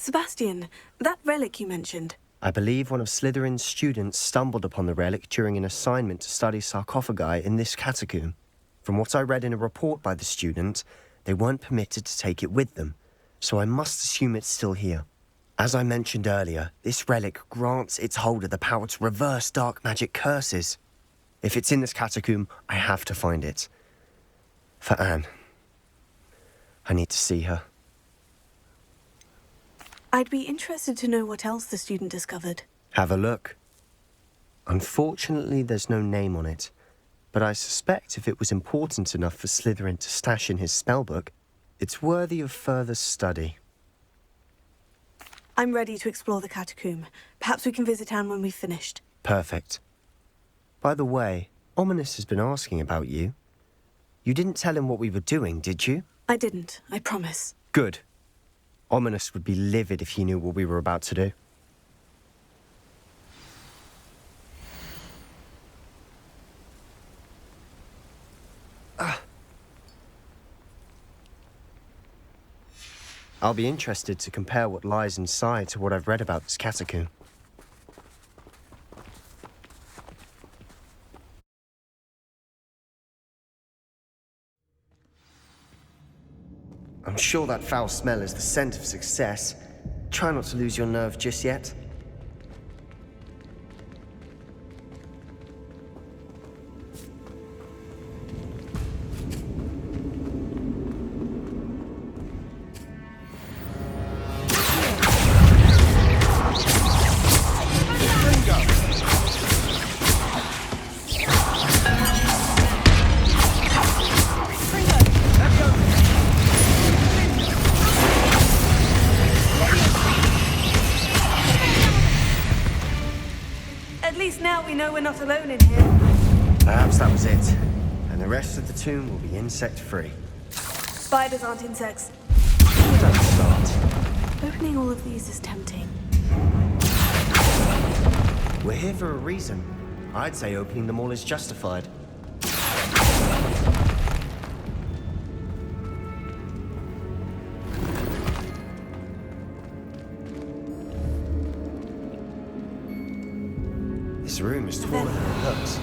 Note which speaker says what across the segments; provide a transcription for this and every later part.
Speaker 1: Sebastian, that relic you mentioned.
Speaker 2: I believe one of Slytherin's students stumbled upon the relic during an assignment to study sarcophagi in this catacomb. From what I read in a report by the student, they weren't permitted to take it with them, so I must assume it's still here. As I mentioned earlier, this relic grants its holder the power to reverse dark magic curses. If it's in this catacomb, I have to find it. For Anne. I need to see her.
Speaker 1: I'd be interested to know what else the student discovered.
Speaker 2: Have a look. Unfortunately, there's no name on it, but I suspect if it was important enough for Slytherin to stash in his spellbook, it's worthy of further study.
Speaker 1: I'm ready to explore the catacomb. Perhaps we can visit Anne when we've finished.
Speaker 2: Perfect. By the way, Ominous has been asking about you. You didn't tell him what we were doing, did you?
Speaker 1: I didn't, I promise.
Speaker 2: Good. Ominous would be livid if he knew what we were about to do. I'll be interested to compare what lies inside to what I've read about this catacomb. I'm sure that foul smell is the scent of success. Try not to lose your nerve just yet.
Speaker 1: We're not alone in here.
Speaker 2: Perhaps that was it. And the rest of the tomb will be insect-free.
Speaker 1: Spiders aren't insects.
Speaker 2: Don't start.
Speaker 1: Opening all of these is tempting.
Speaker 2: We're here for a reason. I'd say opening them all is justified. This room is taller than it looks.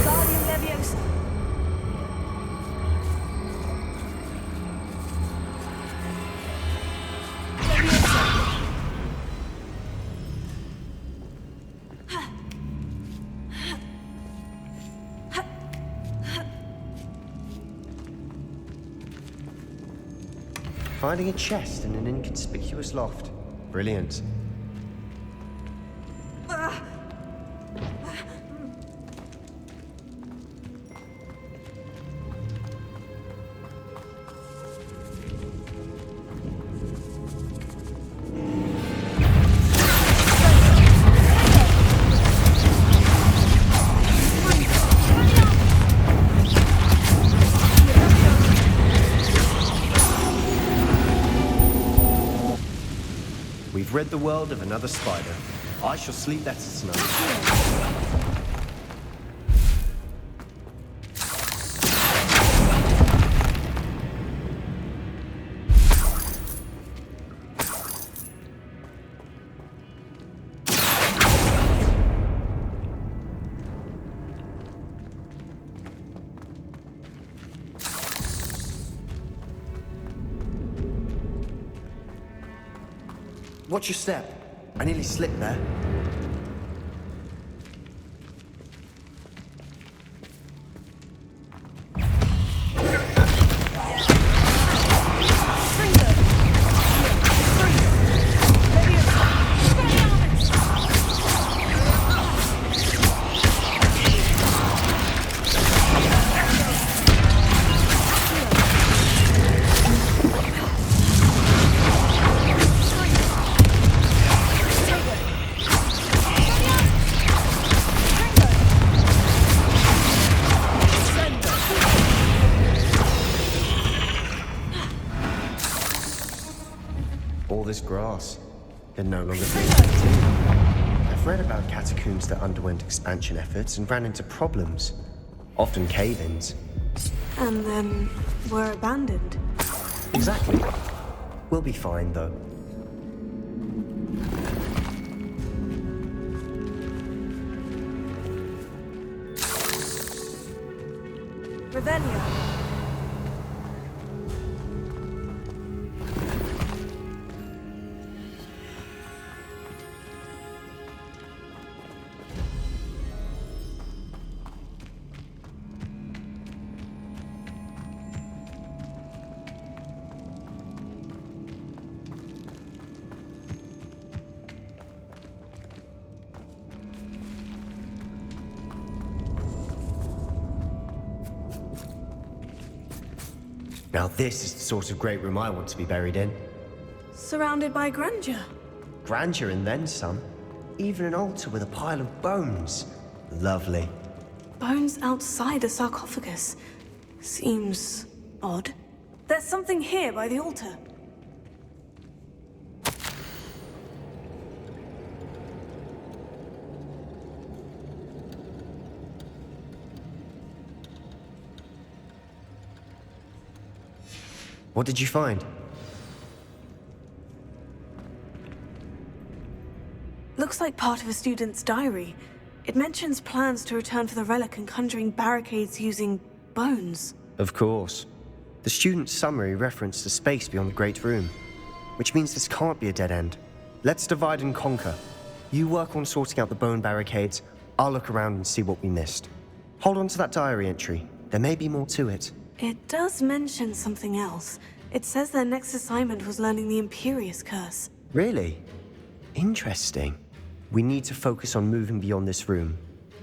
Speaker 1: Guardian Leviosa.
Speaker 2: Finding a chest in an inconspicuous loft. Brilliant. We've rid the world of another spider. I shall sleep better tonight. Watch your step. I nearly slipped there. All this grass can no longer be maintained. I've read about catacombs that underwent expansion efforts and ran into problems, often cave-ins.
Speaker 1: And then were abandoned.
Speaker 2: Exactly. We'll be fine, though.
Speaker 1: Revelio.
Speaker 2: Now this is the sort of great room I want to be buried in.
Speaker 1: Surrounded by grandeur.
Speaker 2: Grandeur and then some. Even an altar with a pile of bones. Lovely.
Speaker 1: Bones outside a sarcophagus. Seems odd. There's something here by the altar.
Speaker 2: What did you find?
Speaker 1: Looks like part of a student's diary. It mentions plans to return for the relic and conjuring barricades using bones.
Speaker 2: Of course. The student's summary referenced the space beyond the Great Room, which means this can't be a dead end. Let's divide and conquer. You work on sorting out the bone barricades, I'll look around and see what we missed. Hold on to that diary entry. There may be more to it.
Speaker 1: It does mention something else. It says their next assignment was learning the Imperius curse.
Speaker 2: Really? Interesting. We need to focus on moving beyond this room.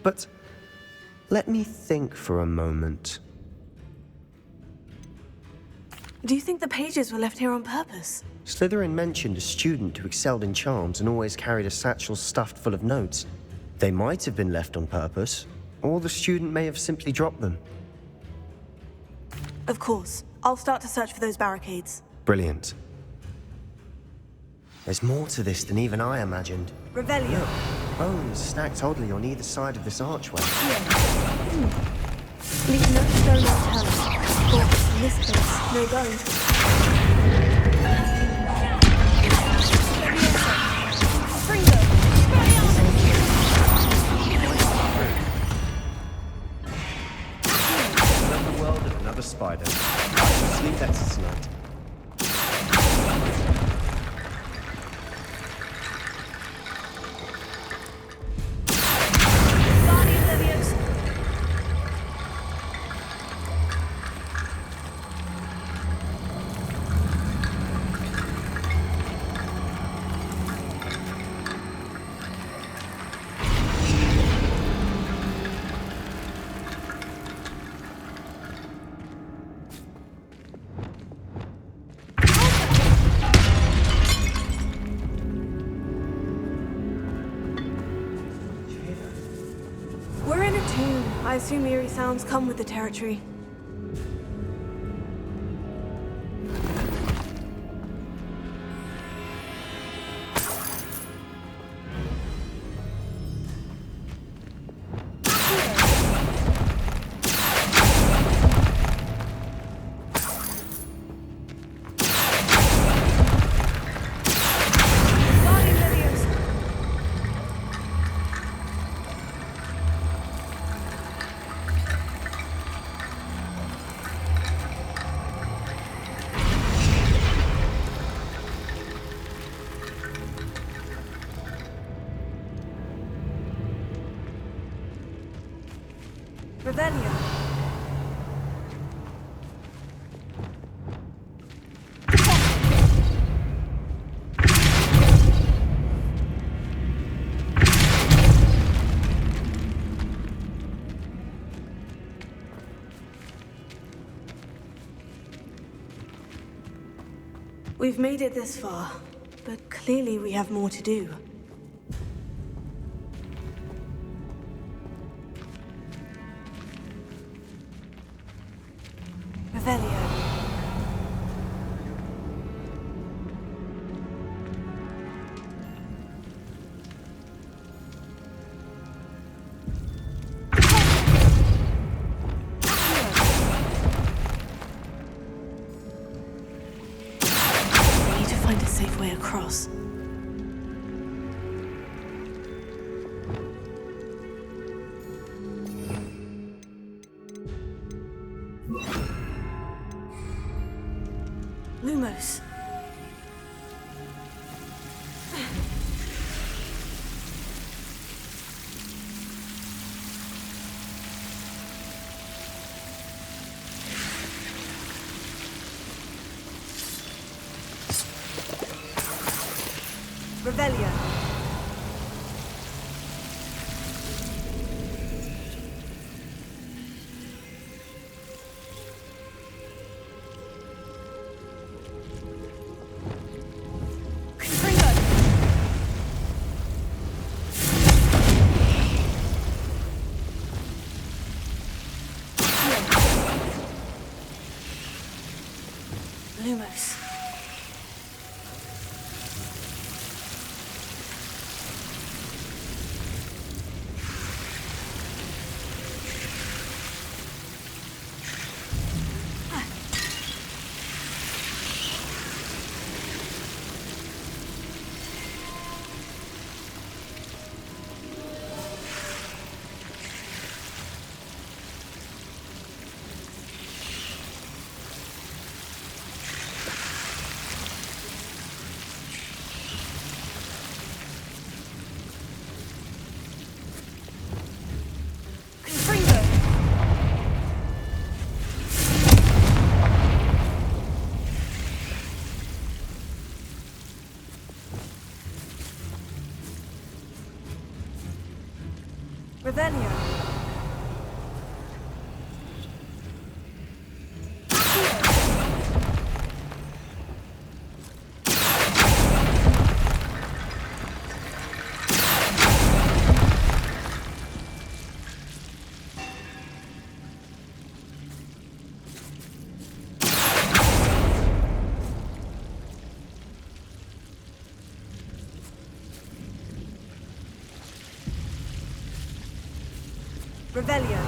Speaker 2: But let me think for a moment.
Speaker 1: Do you think the pages were left here on purpose?
Speaker 2: Slytherin mentioned a student who excelled in charms and always carried a satchel stuffed full of notes. They might have been left on purpose, or the student may have simply dropped them.
Speaker 1: Of course. I'll start to search for those barricades.
Speaker 2: Brilliant. There's more to this than even I imagined.
Speaker 1: Revelio.
Speaker 2: Look, bones stacked oddly on either side of this archway.
Speaker 1: Leave no stone unturned. But in this case, no go.
Speaker 2: Another world and another spider. I shall sleep better tonight.
Speaker 1: We're in a tomb. I assume eerie sounds come with the territory. Revelio. We've made it this far, but clearly we have more to do. Revelio. safe way across. Lumos. Revelio. Lumos. Revelio. Revelio.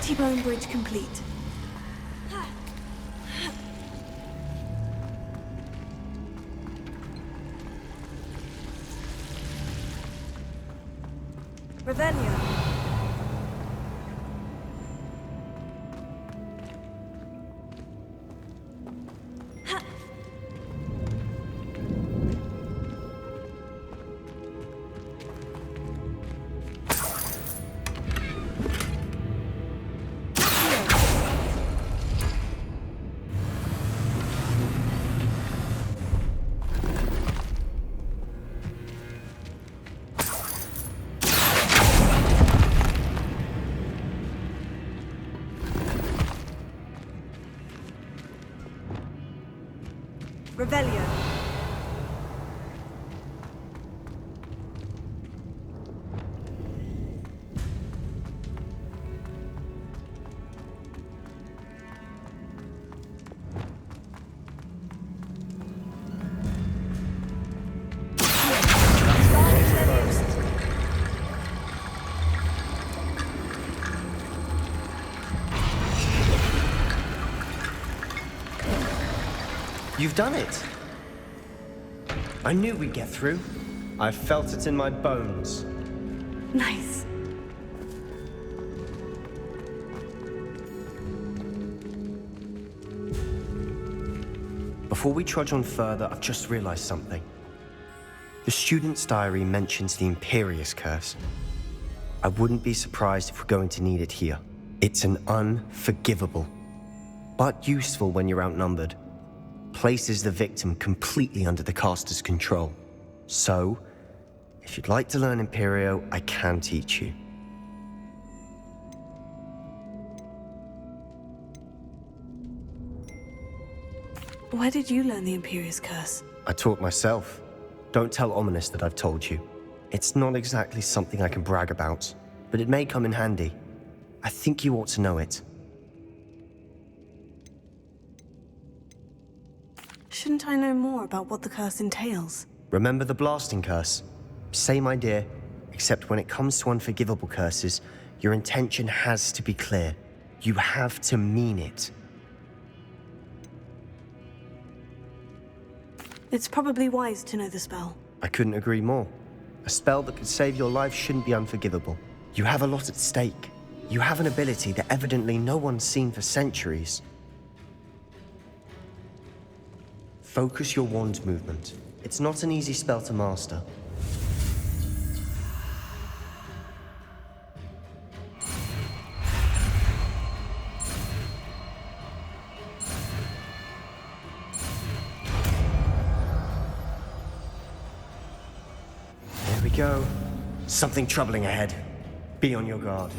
Speaker 1: T-bone bridge complete. Revelio. Revelio.
Speaker 2: You've done it. I knew we'd get through. I felt it in my bones.
Speaker 1: Nice.
Speaker 2: Before we trudge on further, I've just realized something. The student's diary mentions the Imperius curse. I wouldn't be surprised if we're going to need it here. It's an unforgivable, but useful when you're outnumbered. Places the victim completely under the caster's control. So, if you'd like to learn Imperio, I can teach you.
Speaker 1: Where did you learn the Imperius curse?
Speaker 2: I taught myself. Don't tell Ominous that I've told you. It's not exactly something I can brag about, but it may come in handy. I think you ought to know it.
Speaker 1: Shouldn't I know more about what the curse entails?
Speaker 2: Remember the blasting curse? Same idea, except when it comes to unforgivable curses, your intention has to be clear. You have to mean it.
Speaker 1: It's probably wise to know the spell.
Speaker 2: I couldn't agree more. A spell that could save your life shouldn't be unforgivable. You have a lot at stake. You have an ability that evidently no one's seen for centuries. Focus your wand movement. It's not an easy spell to master. There we go. Something troubling ahead. Be on your guard.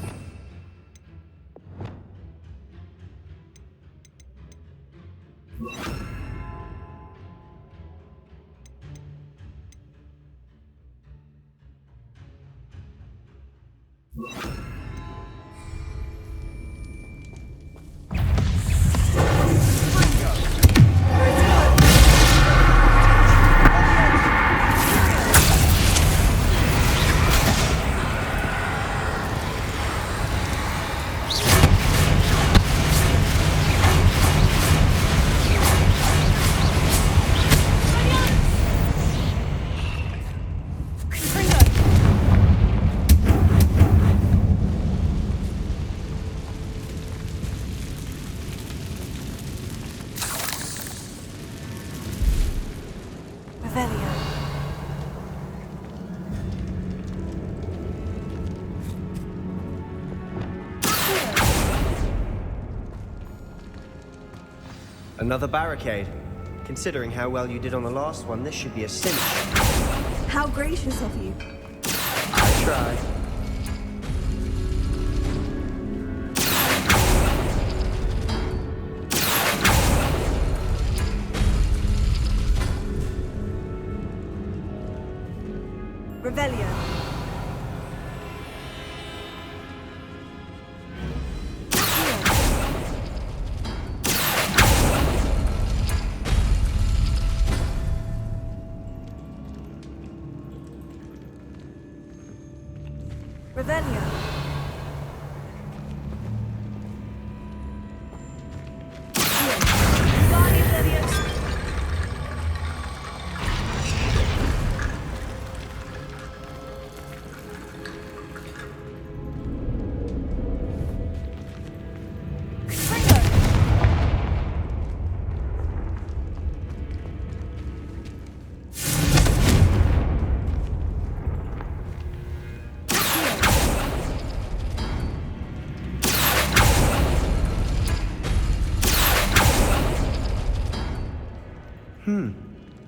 Speaker 2: Another barricade. Considering how well you did on the last one, this should be a cinch.
Speaker 1: How gracious of you.
Speaker 2: I tried.
Speaker 1: Revelio. Revelio.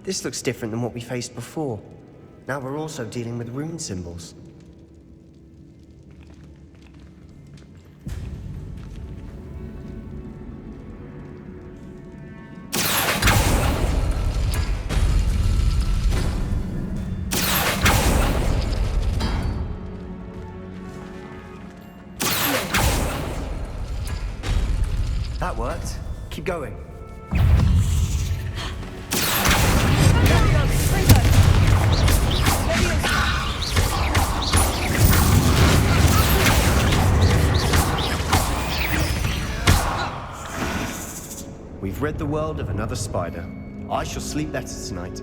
Speaker 2: This looks different than what we faced before. Now we're also dealing with rune symbols. That worked. Keep going. We've rid the world of another spider. I shall sleep better tonight.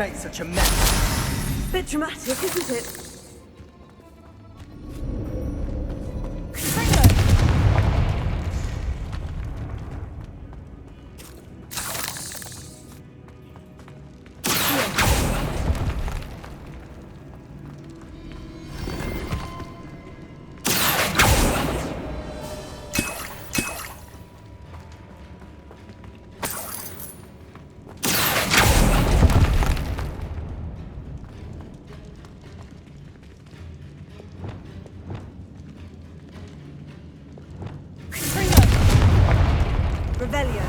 Speaker 2: made such a mess.
Speaker 1: Bit dramatic, isn't it? Revelio.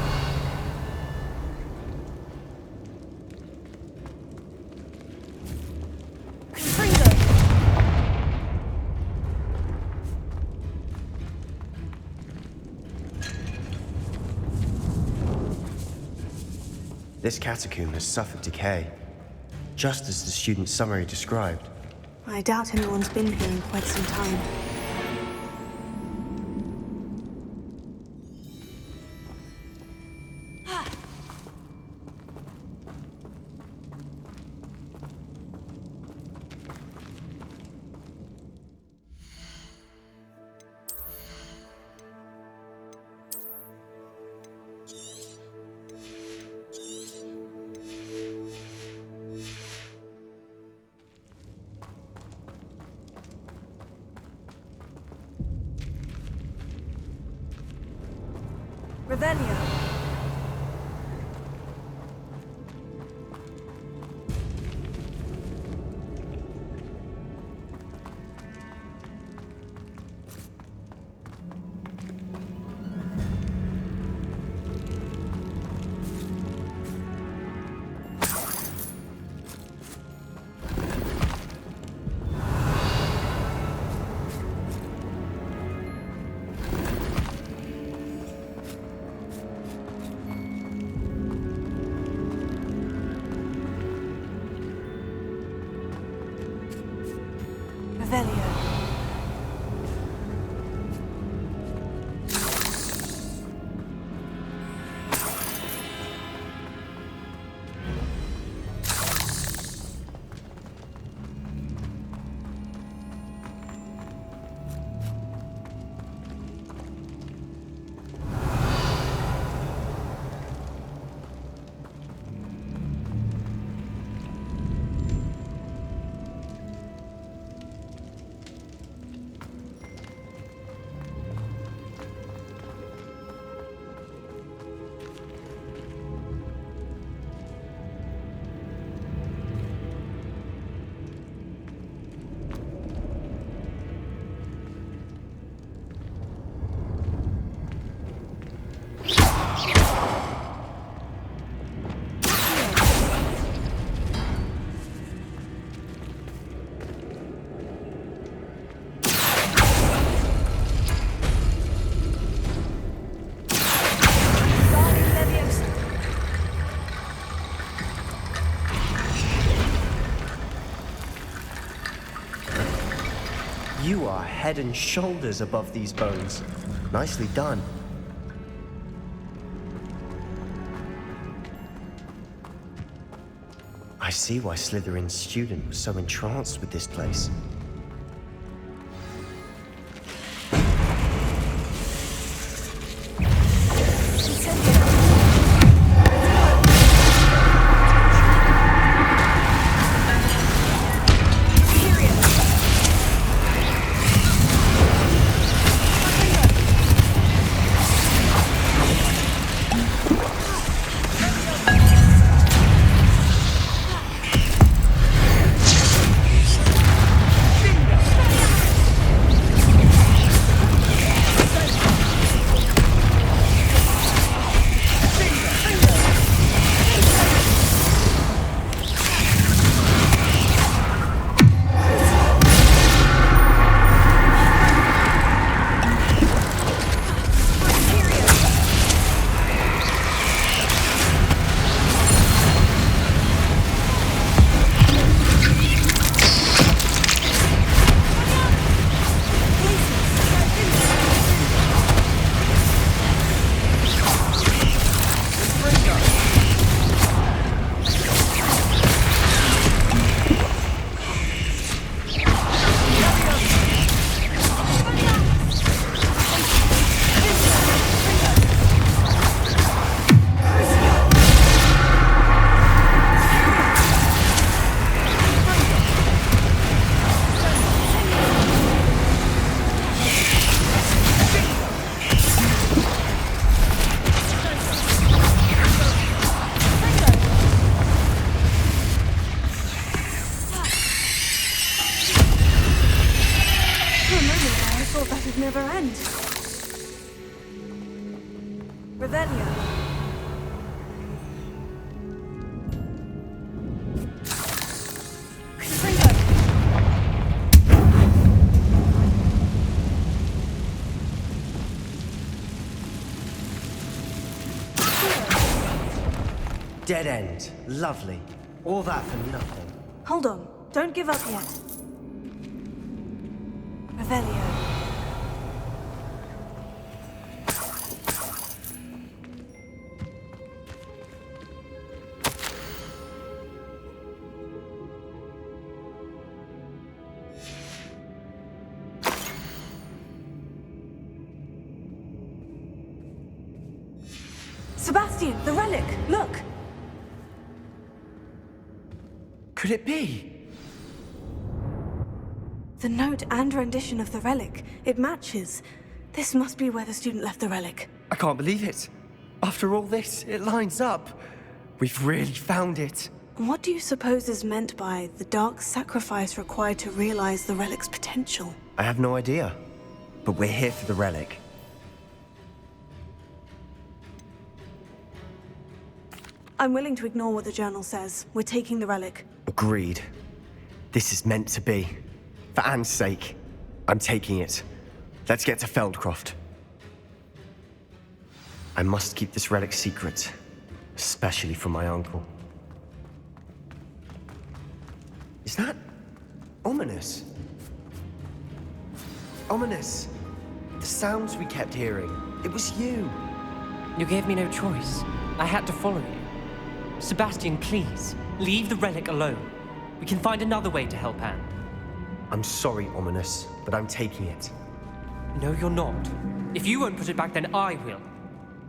Speaker 2: This catacomb has suffered decay, just as the student's summary described.
Speaker 1: I doubt anyone's been here in quite some time. Revelio. Revelio.
Speaker 2: You are head and shoulders above these bones. Nicely done. I see why Slytherin's student was so entranced with this place.
Speaker 1: thought that'd never end. Revelio.
Speaker 2: Dead end. Lovely. All that for nothing.
Speaker 1: Hold on. Don't give up yet. Revelio. Sebastian, the relic! Look!
Speaker 2: Could it be?
Speaker 1: The note and rendition of the relic. It matches. This must be where the student left the relic.
Speaker 2: I can't believe it. After all this, it lines up. We've really found it.
Speaker 1: What do you suppose is meant by the dark sacrifice required to realize the relic's potential?
Speaker 2: I have no idea. But we're here for the relic.
Speaker 1: I'm willing to ignore what the journal says. We're taking the relic.
Speaker 2: Agreed. This is meant to be. For Anne's sake, I'm taking it. Let's get to Feldcroft. I must keep this relic secret, especially from my uncle. Is that ominous? Ominous. The sounds we kept hearing. It was you.
Speaker 3: You gave me no choice. I had to follow you. Sebastian, please, leave the relic alone. We can find another way to help Anne.
Speaker 2: I'm sorry, Ominous, but I'm taking it.
Speaker 3: No, you're not. If you won't put it back, then I will.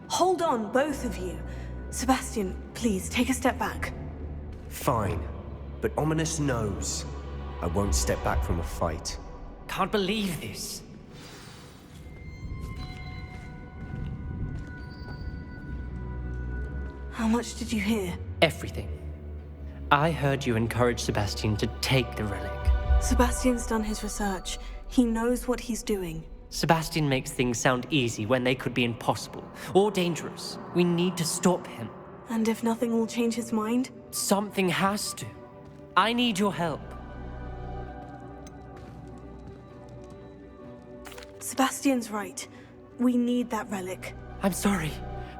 Speaker 1: Hold on, both of you. Sebastian, please, take a step back.
Speaker 2: Fine, but Ominous knows I won't step back from a fight.
Speaker 3: Can't believe this.
Speaker 1: How much did you hear?
Speaker 3: Everything. I heard you encourage Sebastian to take the relic.
Speaker 1: Sebastian's done his research. He knows what he's doing.
Speaker 3: Sebastian makes things sound easy when they could be impossible or dangerous. We need to stop him.
Speaker 1: And if nothing will change his mind?
Speaker 3: Something has to. I need your help.
Speaker 1: Sebastian's right. We need that relic.
Speaker 3: I'm sorry.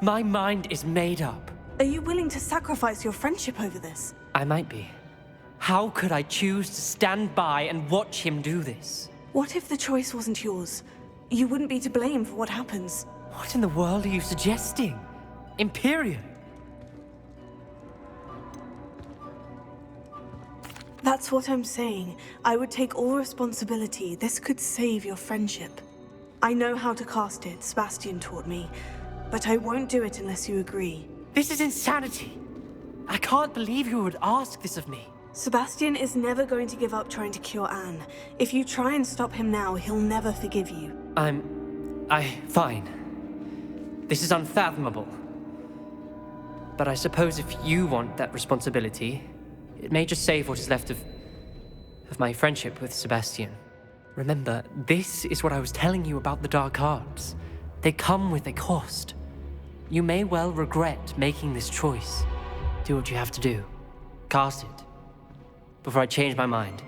Speaker 3: My mind is made up.
Speaker 1: Are you willing to sacrifice your friendship over this?
Speaker 3: I might be. How could I choose to stand by and watch him do this?
Speaker 1: What if the choice wasn't yours? You wouldn't be to blame for what happens.
Speaker 3: What in the world are you suggesting? Imperius?
Speaker 1: That's what I'm saying. I would take all responsibility. This could save your friendship. I know how to cast it, Sebastian taught me. But I won't do it unless you agree.
Speaker 3: This is insanity. I can't believe you would ask this of me.
Speaker 1: Sebastian is never going to give up trying to cure Anne. If you try and stop him now, he'll never forgive you.
Speaker 3: Fine. This is unfathomable. But I suppose if you want that responsibility, it may just save what is left of my friendship with Sebastian. Remember, this is what I was telling you about the dark arts. They come with a cost. You may well regret making this choice. Do what you have to do. Cast it. Before I change my mind.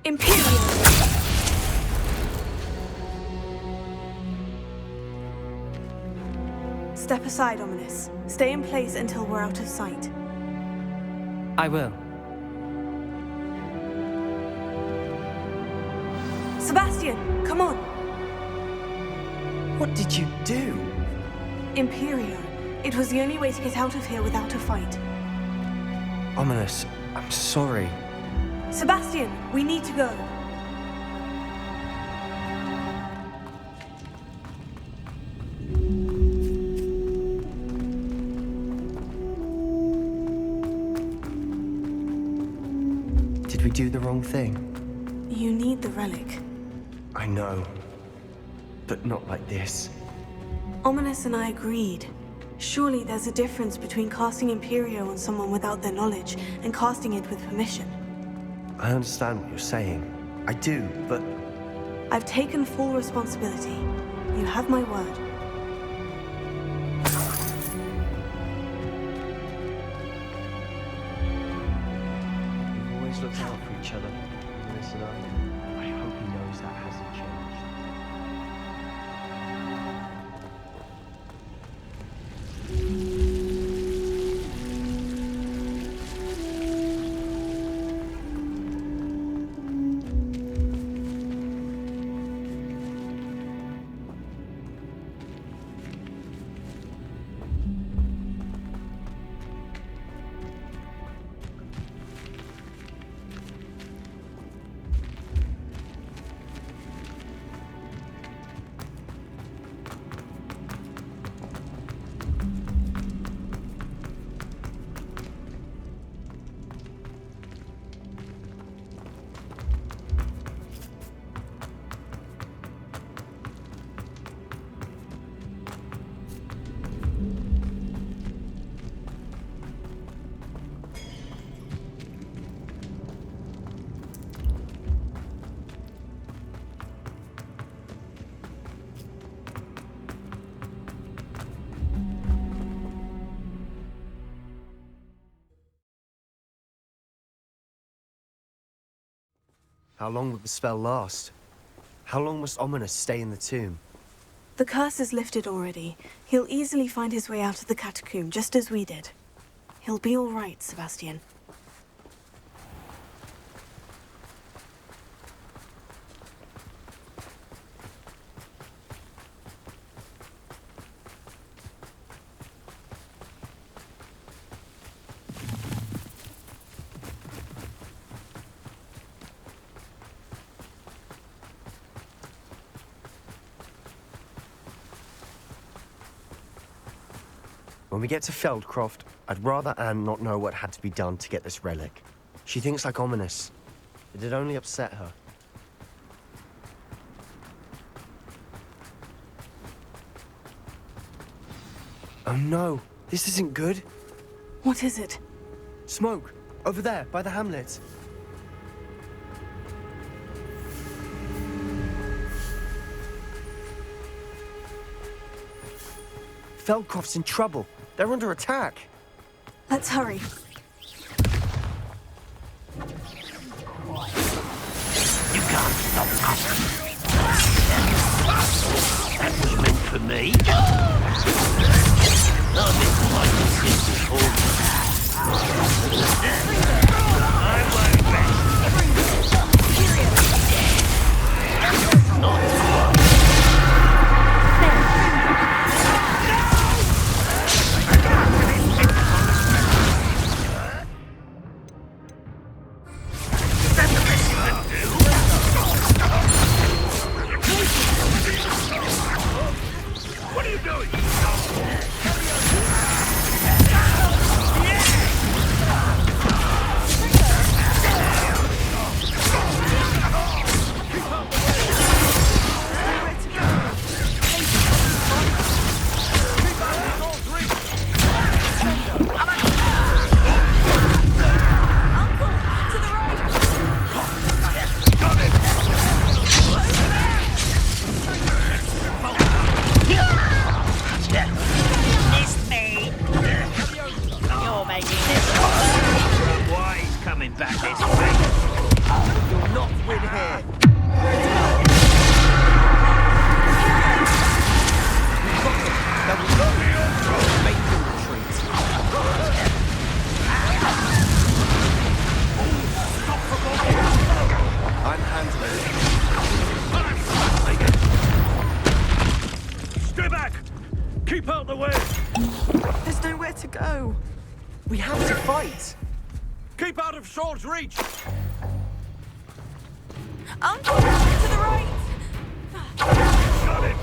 Speaker 1: Imperius! Step aside, Ominous. Stay in place until we're out of sight.
Speaker 3: I will.
Speaker 1: Sebastian, come on!
Speaker 2: What did you do?
Speaker 1: Imperio. It was the only way to get out of here without a fight.
Speaker 2: Ominous, I'm sorry.
Speaker 1: Sebastian, we need to go.
Speaker 2: Did we do the wrong thing?
Speaker 1: You need the relic.
Speaker 2: I know. But not like this.
Speaker 1: Ominous and I agreed. Surely there's a difference between casting Imperio on someone without their knowledge and casting it with permission.
Speaker 2: I understand what you're saying. I do, but...
Speaker 1: I've taken full responsibility. You have my word.
Speaker 2: We've always looked out for each other. Listen up. I hope he knows that hasn't changed. How long will the spell last? How long must Ominous stay in the tomb?
Speaker 1: The curse is lifted already. He'll easily find his way out of the catacomb, just as we did. He'll be all right, Sebastian.
Speaker 2: When we get to Feldcroft, I'd rather Anne not know what had to be done to get this relic. She thinks like Ominous. It'd only upset her. Oh no, this isn't good.
Speaker 1: What is it?
Speaker 2: Smoke! Over there, by the hamlet. Feldcroft's in trouble. They're under attack.
Speaker 1: Let's hurry.
Speaker 4: You can't stop us. That was meant for me. Not a bit like this before. I won't rest. Not one. What are you doing? Missed me. You're making this why he's coming back this way. You'll not win here.
Speaker 2: I'm handling it.
Speaker 4: Stay back. Keep out the way.
Speaker 1: There's nowhere to go.
Speaker 2: We have to fight.
Speaker 4: Keep out of sword's reach.
Speaker 1: Uncle, to the right!
Speaker 4: Got it.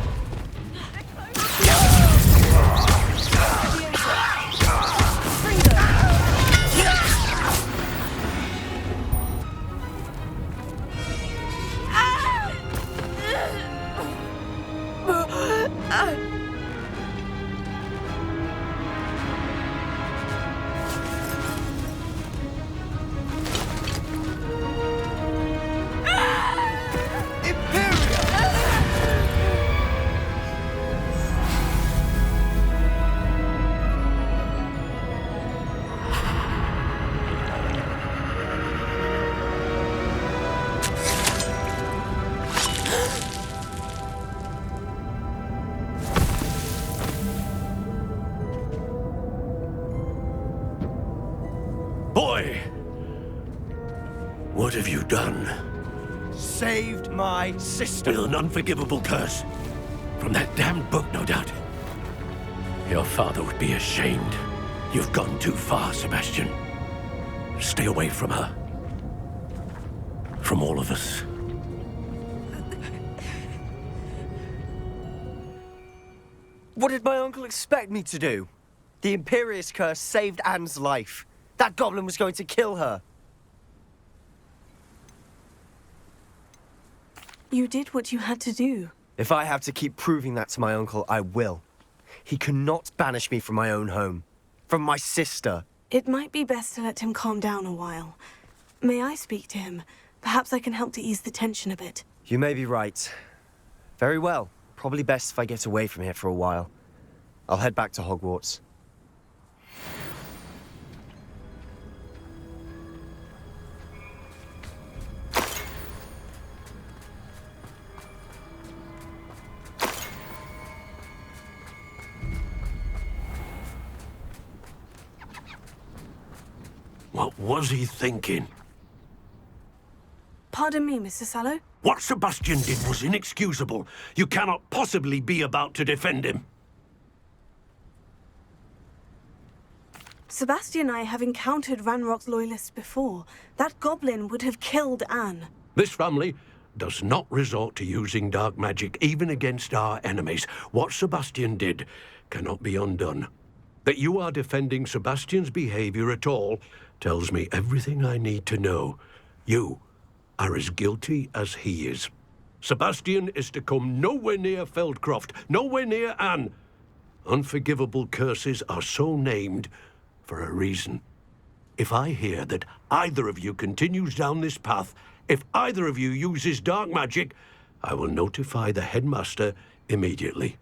Speaker 5: What have you done?
Speaker 2: Saved my sister.
Speaker 5: With an unforgivable curse. From that damned book, no doubt. Your father would be ashamed. You've gone too far, Sebastian. Stay away from her. From all of us.
Speaker 2: What did my uncle expect me to do? The Imperius curse saved Anne's life. That goblin was going to kill her.
Speaker 1: You did what you had to do.
Speaker 2: If I have to keep proving that to my uncle, I will. He cannot banish me from my own home. From my sister.
Speaker 1: It might be best to let him calm down a while. May I speak to him? Perhaps I can help to ease the tension a bit.
Speaker 2: You may be right. Very well. Probably best if I get away from here for a while. I'll head back to Hogwarts.
Speaker 5: What was he thinking?
Speaker 1: Pardon me, Mr. Sallow?
Speaker 5: What Sebastian did was inexcusable. You cannot possibly be about to defend him.
Speaker 1: Sebastian and I have encountered Ranrock's loyalists before. That goblin would have killed Anne.
Speaker 5: This family does not resort to using dark magic even against our enemies. What Sebastian did cannot be undone. That you are defending Sebastian's behavior at all tells me everything I need to know. You are as guilty as he is. Sebastian is to come nowhere near Feldcroft, nowhere near Anne. Unforgivable curses are so named for a reason. If I hear that either of you continues down this path, if either of you uses dark magic, I will notify the headmaster immediately.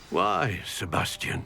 Speaker 5: Why, Sebastian?